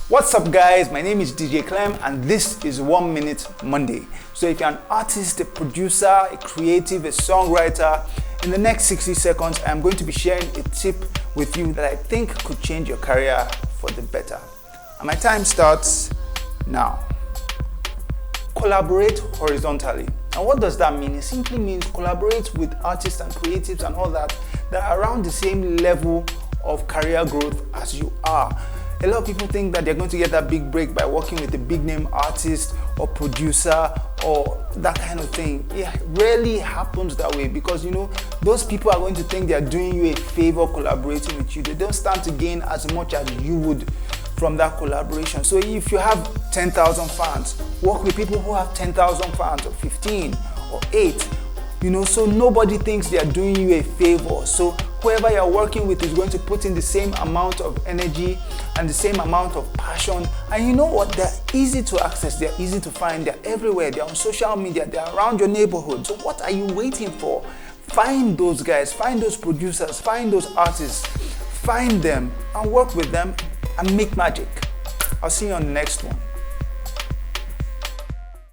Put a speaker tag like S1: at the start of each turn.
S1: What's up guys, my name is DJ Klem and this is 1 Minute Monday. So if you're an artist, a producer, a creative, a songwriter, in the next 60 seconds I'm going to be sharing a tip with you that I think could change your career for the better. And my time starts now. Collaborate horizontally. And what does that mean? It simply means collaborate with artists and creatives and all that are around the same level of career growth as you are. A lot of people think that they're going to get that big break by working with a big name artist or producer or that kind of thing. It rarely happens that way because those people are going to think they're doing you a favor collaborating with you. They don't stand to gain as much as you would from that collaboration. So if you have 10,000 fans, work with people who have 10,000 fans or 15 or 8. So nobody thinks they are doing you a favor. So whoever you're working with is going to put in the same amount of energy and the same amount of passion. And you know what? They're easy to access, they're easy to find, they're everywhere, they're on social media, they're around your neighborhood. So what are you waiting for? Find those guys, find those producers, find those artists, find them and work with them and make magic. I'll see you on the next one.